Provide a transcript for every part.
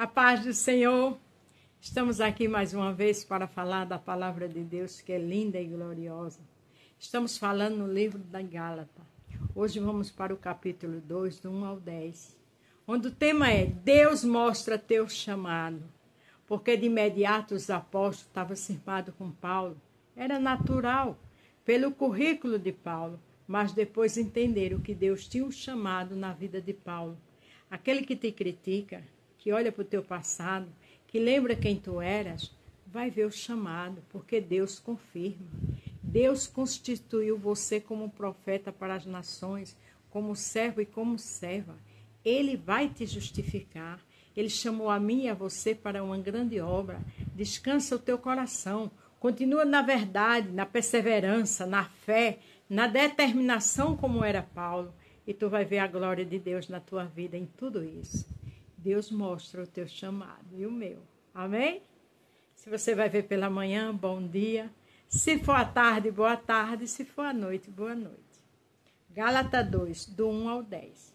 A paz do Senhor. Estamos aqui mais uma vez para falar da palavra de Deus, que é linda e gloriosa. Estamos falando no livro da Gálatas. Hoje vamos para o capítulo 2, do 1 ao 10, onde o tema é Deus mostra teu chamado. Porque de imediato os apóstolos estavam firmados com Paulo. Era natural, pelo currículo de Paulo, mas depois entenderam que Deus tinha um chamado na vida de Paulo. Aquele que te critica, que olha para o teu passado, que lembra quem tu eras, vai ver o chamado, porque Deus confirma. Deus constituiu você como profeta para as nações, como servo e como serva. Ele vai te justificar. Ele chamou a mim e a você para uma grande obra. Descansa o teu coração. Continua na verdade, na perseverança, na fé, na determinação como era Paulo. E tu vai ver a glória de Deus na tua vida em tudo isso. Deus mostra o teu chamado e o meu. Amém? Se você vai ver pela manhã, bom dia. Se for à tarde, boa tarde. Se for à noite, boa noite. Gálatas 2, do 1 ao 10.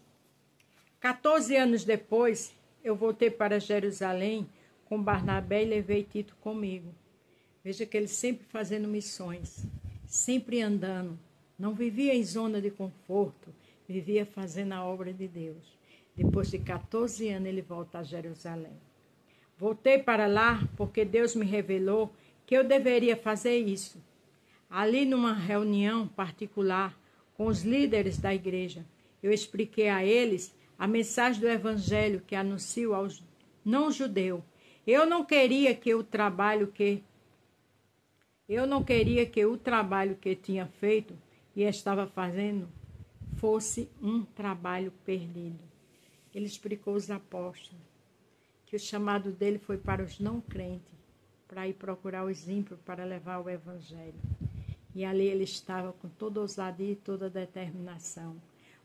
14 anos depois, eu voltei para Jerusalém com Barnabé e levei Tito comigo. Veja que ele sempre fazendo missões, sempre andando. Não vivia em zona de conforto, vivia fazendo a obra de Deus. Depois de 14 anos, ele volta a Jerusalém. Voltei para lá porque Deus me revelou que eu deveria fazer isso. Ali, numa reunião particular com os líderes da igreja, eu expliquei a eles a mensagem do evangelho que anuncio aos não-judeus. Eu não queria que o trabalho que tinha feito e estava fazendo fosse um trabalho perdido. Ele explicou aos apóstolos que o chamado dele foi para os não crentes, para ir procurar os ímpios para levar o evangelho. E ali ele estava com toda ousadia e toda determinação.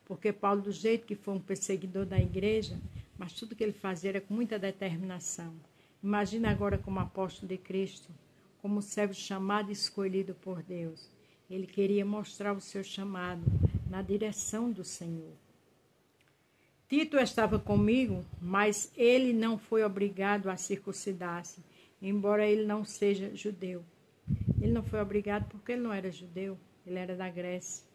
Porque Paulo, do jeito que foi um perseguidor da igreja, mas tudo que ele fazia era com muita determinação. Imagina agora como apóstolo de Cristo, como servo chamado e escolhido por Deus. Ele queria mostrar o seu chamado na direção do Senhor. Tito estava comigo, mas ele não foi obrigado a circuncidar-se, embora ele não seja judeu. Ele não foi obrigado porque ele não era judeu, ele era da Grécia.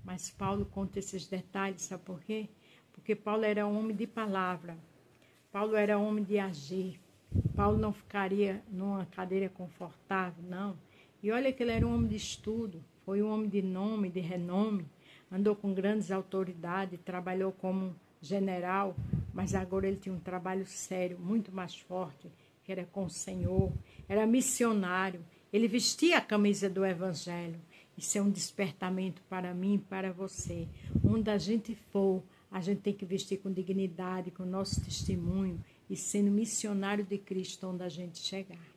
Mas Paulo conta esses detalhes, sabe por quê? Porque Paulo era homem de palavra, Paulo era homem de agir. Paulo não ficaria numa cadeira confortável, não. E olha que ele era um homem de estudo, foi um homem de nome, de renome, andou com grandes autoridades, trabalhou como general, mas agora ele tinha um trabalho sério, muito mais forte, que era com o Senhor, era missionário, ele vestia a camisa do Evangelho. Isso é um despertamento para mim e para você. Onde a gente for, a gente tem que vestir com dignidade, com o nosso testemunho e sendo missionário de Cristo onde a gente chegar.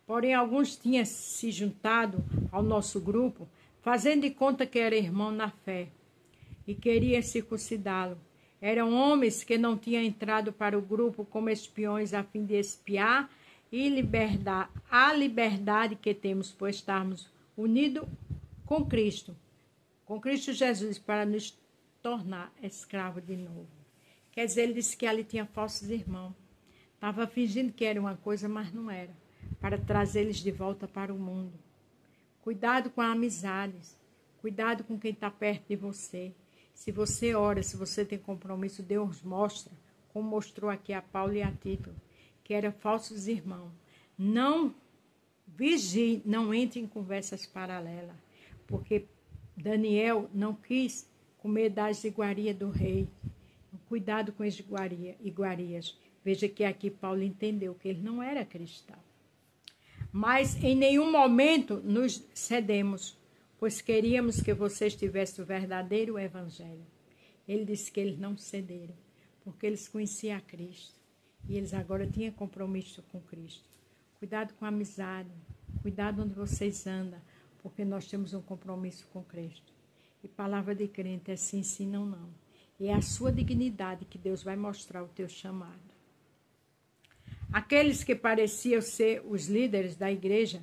Porém, alguns tinham se juntado ao nosso grupo, fazendo de conta que era irmão na fé e queria circuncidá-lo. Eram homens que não tinham entrado para o grupo como espiões a fim de espiar e a liberdade que temos por estarmos unidos com Cristo Jesus, para nos tornar escravos de novo. Quer dizer, ele disse que ali tinha falsos irmãos. Estava fingindo que era uma coisa, mas não era. Para trazê-los de volta para o mundo. Cuidado com as amizades. Cuidado com quem está perto de você. Se você ora, se você tem compromisso, Deus mostra, como mostrou aqui a Paulo e a Tito, que eram falsos irmãos. Não vigie, não entre em conversas paralelas, porque Daniel não quis comer das iguarias do rei. Cuidado com as iguarias. Veja que aqui Paulo entendeu que ele não era cristão. Mas em nenhum momento nos cedemos, pois queríamos que vocês tivessem o verdadeiro evangelho. Ele disse que eles não cederam, porque eles conheciam a Cristo. E eles agora tinham compromisso com Cristo. Cuidado com a amizade, cuidado onde vocês andam, porque nós temos um compromisso com Cristo. E palavra de crente é sim, sim, não, não. E é a sua dignidade que Deus vai mostrar o teu chamado. Aqueles que pareciam ser os líderes da igreja,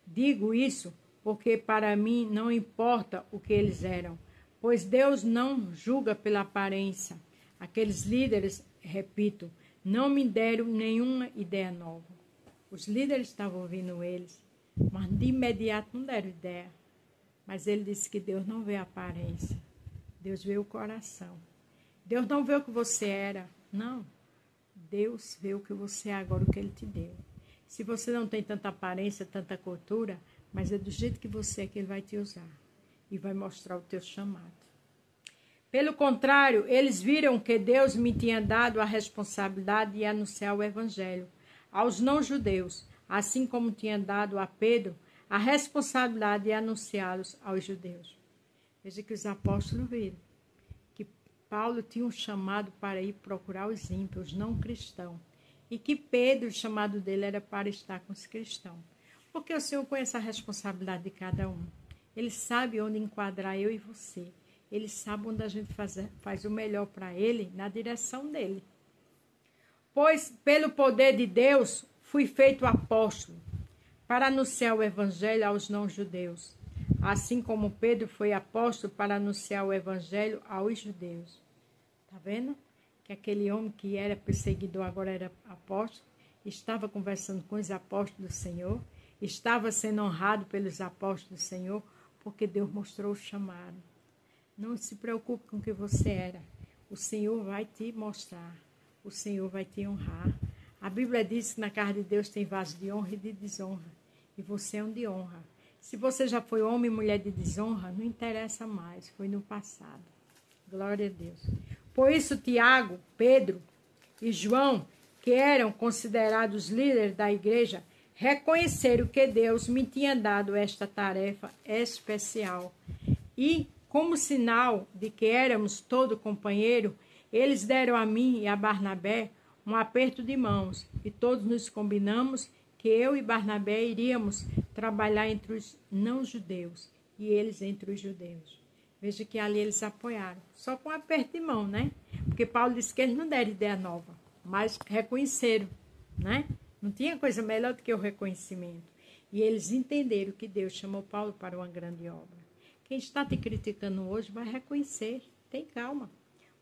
digo isso porque para mim não importa o que eles eram, pois Deus não julga pela aparência. Aqueles líderes, repito, não me deram nenhuma ideia nova. Os líderes estavam ouvindo eles, mas de imediato não deram ideia. Mas ele disse que Deus não vê a aparência, Deus vê o coração. Deus não vê o que você era, não. Deus vê o que você é agora, o que Ele te deu. Se você não tem tanta aparência, tanta cultura, mas é do jeito que você é que Ele vai te usar e vai mostrar o teu chamado. Pelo contrário, eles viram que Deus me tinha dado a responsabilidade de anunciar o Evangelho aos não-judeus, assim como tinha dado a Pedro a responsabilidade de anunciá-los aos judeus. Veja que os apóstolos viram que Paulo tinha um chamado para ir procurar os ímpios, não cristãos, e que Pedro, o chamado dele era para estar com os cristãos. Porque o Senhor conhece a responsabilidade de cada um. Ele sabe onde enquadrar eu e você. Ele sabe onde a gente faz o melhor para ele, na direção dele. Pois, pelo poder de Deus, fui feito apóstolo, para anunciar o evangelho aos não-judeus, assim como Pedro foi apóstolo para anunciar o evangelho aos judeus. Está vendo? Que aquele homem que era perseguidor agora era apóstolo, estava conversando com os apóstolos do Senhor, estava sendo honrado pelos apóstolos do Senhor, porque Deus mostrou o chamado. Não se preocupe com o que você era. O Senhor vai te mostrar. O Senhor vai te honrar. A Bíblia diz que na casa de Deus tem vaso de honra e de desonra. E você é um de honra. Se você já foi homem e mulher de desonra, não interessa mais. Foi no passado. Glória a Deus. Por isso, Tiago, Pedro e João, que eram considerados líderes da igreja, reconheceram que Deus me tinha dado esta tarefa especial. E, como sinal de que éramos todo companheiro, eles deram a mim e a Barnabé um aperto de mãos, e todos nos combinamos que eu e Barnabé iríamos trabalhar entre os não-judeus e eles entre os judeus. Veja que ali eles apoiaram, só com um aperto de mão, né? Porque Paulo disse que eles não deram ideia nova, mas reconheceram, né? Não tinha coisa melhor do que o reconhecimento. E eles entenderam que Deus chamou Paulo para uma grande obra. Quem está te criticando hoje vai reconhecer. Tem calma.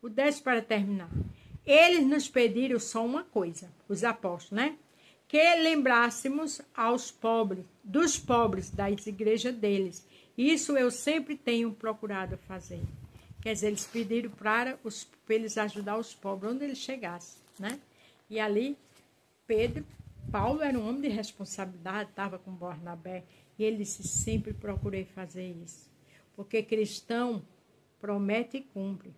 O 10 para terminar. Eles nos pediram só uma coisa, os apóstolos, né? Que lembrássemos aos pobres, dos pobres das igrejas deles. Isso eu sempre tenho procurado fazer. Quer dizer, eles pediram para eles ajudar os pobres, onde eles chegassem, né? E ali, Paulo era um homem de responsabilidade, estava com Barnabé, e ele disse, sempre procurei fazer isso. Porque cristão promete e cumpre.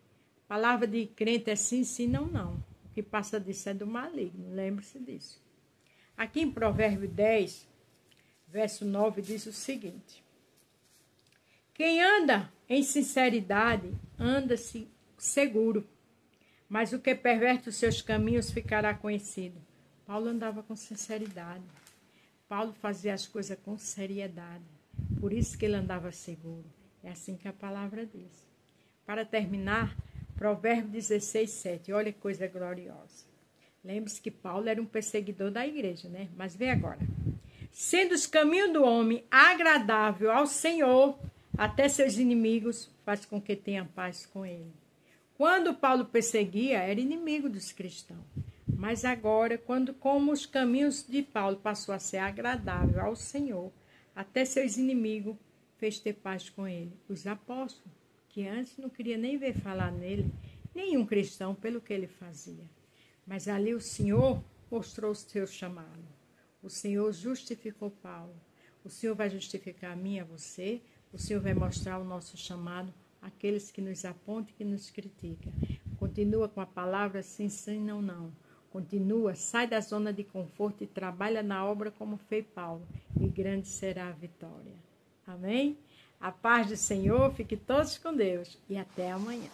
Palavra de crente é sim, sim, não, não. O que passa disso é do maligno, lembre-se disso. Aqui em Provérbio 10, verso 9, diz o seguinte. Quem anda em sinceridade, anda-se seguro, mas o que perverte os seus caminhos ficará conhecido. Paulo andava com sinceridade. Paulo fazia as coisas com seriedade. Por isso que ele andava seguro. É assim que a palavra diz. Para terminar, Provérbio 16, 7. Olha que coisa gloriosa. Lembre-se que Paulo era um perseguidor da igreja, né? Mas vê agora. Sendo os caminhos do homem agradável ao Senhor, até seus inimigos, faz com que tenha paz com ele. Quando Paulo perseguia, era inimigo dos cristãos. Mas agora, como os caminhos de Paulo passou a ser agradável ao Senhor, até seus inimigos, fez ter paz com ele. Os apóstolos, que antes não queria nem ver falar nele, nenhum cristão, pelo que ele fazia. Mas ali o Senhor mostrou o seu chamado. O Senhor justificou Paulo. O Senhor vai justificar a mim e a você. O Senhor vai mostrar o nosso chamado àqueles que nos apontam e que nos criticam. Continua com a palavra sim, sim, não, não. Continua, sai da zona de conforto e trabalha na obra como fez Paulo. E grande será a vitória. Amém? A paz do Senhor, fique todos com Deus e até amanhã.